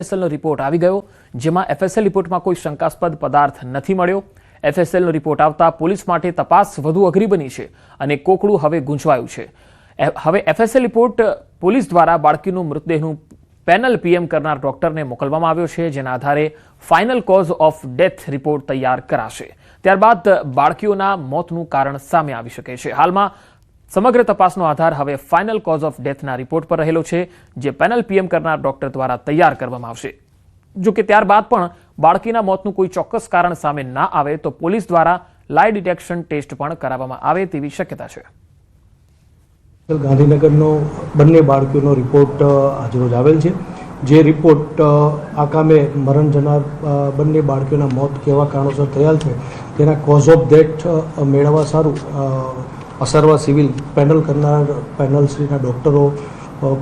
એફએસએલનો report આવી ગયો, જેમાં એફએસએલ રિપોર્ટમાં કોઈ શંકાસ્પદ પદાર્થ નથી મળ્યો। એફએસએલનો રિપોર્ટ આવતા પોલીસ માટે તપાસ વધુ અઘરી બની છે અને કોકડું હવે ગૂંચવાયું છે। હવે એફએસએલ રિપોર્ટ પોલીસ દ્વારા બાળકીનું મૃતદેહનું પેનલ પીએમ કરનાર ડોક્ટરને મોકલવામાં આવ્યો છે, જેના આધારે final cause of death report તૈયાર કરાશે। ત્યારબાદ બાળકીઓના મોતનું કારણ સામે આવી શકે છે। હાલમાં સમગ્ર તપાસનો આધાર હવે ફાઇનલ કોઝ ઓફ ડેથના રિપોર્ટ પર રહેલો છે, જે પેનલ પીએમ કરનાર ડોક્ટર દ્વારા તૈયાર કરવામાં આવશે। જો કે ત્યારબાદ પણ બાળકીના મોતનું કોઈ ચોક્કસ કારણ સામે ના આવે તો પોલીસ દ્વારા લાઈ ડિટેક્શન ટેસ્ટ પણ કરાવવામાં આવે તેવી શક્યતા છે। ગાંધીનગરનો બંને બાળકીઓનો રિપોર્ટ આજરોજ આવેલ છે, જે રિપોર્ટ આ કામે મરણ જનાર બંને બાળકીઓના મોત કેવા કારણોસર થયા છે તેના કોઝ ઓફ ડેથ મેળવવા સારું અસરવા સિવિલ પેનલ કરનાર પેનલશ્રીના ડૉક્ટરો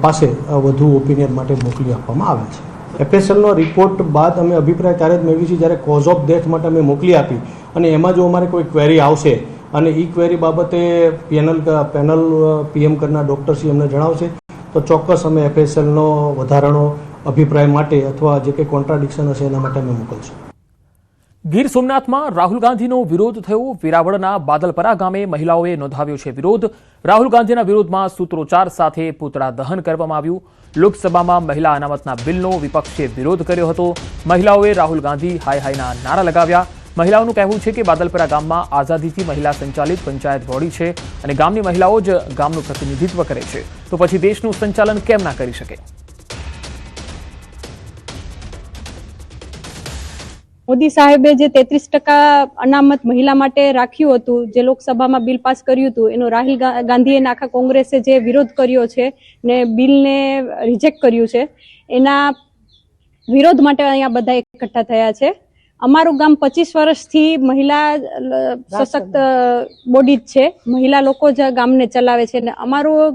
પાસે વધુ ઓપિનિયન માટે મોકલી આપવામાં આવે છે। એફએસએલનો રિપોર્ટ બાદ અમે અભિપ્રાય ત્યારે જ મેળવી છે જ્યારે કોઝ ઓફ ડેથ માટે અમે મોકલી આપી અને એમાં જો અમારે કોઈ ક્વેરી આવશે અને એ ક્વેરી બાબતે પેનલ પીએમ કરનાર ડૉક્ટરશ્રી અમને જણાવશે તો ચોક્કસ અમે એફએસએલનો વધારાનો અભિપ્રાય માટે અથવા જે કંઈ કોન્ટ્રાડિક્શન હશે એના માટે અમે મોકલશું। ગીર સોમનાથમાં રાહુલ ગાંધીનો વિરોધ થયો। વેરાવળના બાદલપરા ગામે મહિલાઓએ નોંધાવ્યો છે વિરોધ। રાહુલ ગાંધીના વિરોધમાં સૂત્રોચ્ચાર સાથે પૂતળા દહન કરવામાં આવ્યું। લોકસભામાં મહિલા અનામતના બિલનો વિપક્ષે વિરોધ કર્યો હતો। મહિલાઓએ રાહુલ ગાંધી હાય હાયના નારા લગાવ્યા। મહિલાઓનું કહેવું છે કે બાદલપરા ગામમાં આઝાદીથી મહિલા સંચાલિત પંચાયત બોડી છે અને ગામની મહિલાઓ જ ગામનું પ્રતિનિધિત્વ કરે છે, તો પછી દેશનું સંચાલન કેમ ના કરી શકે। મોદી સાહેબે જે 33% અનામત મહિલા માટે રાખ્યું હતું, જે લોકસભામાં બિલ પાસ કર્યું હતું, એનો રાહુલ ગાંધીએ આખા કોંગ્રેસે જે વિરોધ કર્યો છે ને બિલને રિજેક્ટ કર્યું છે, એના વિરોધ માટે અહીંયા બધા એકઠા થયા છે। અમારું ગામ 25 વર્ષથી મહિલા સશક્ત બોડી જ છે, મહિલા લોકો જ ગામને ચલાવે છે ને અમારું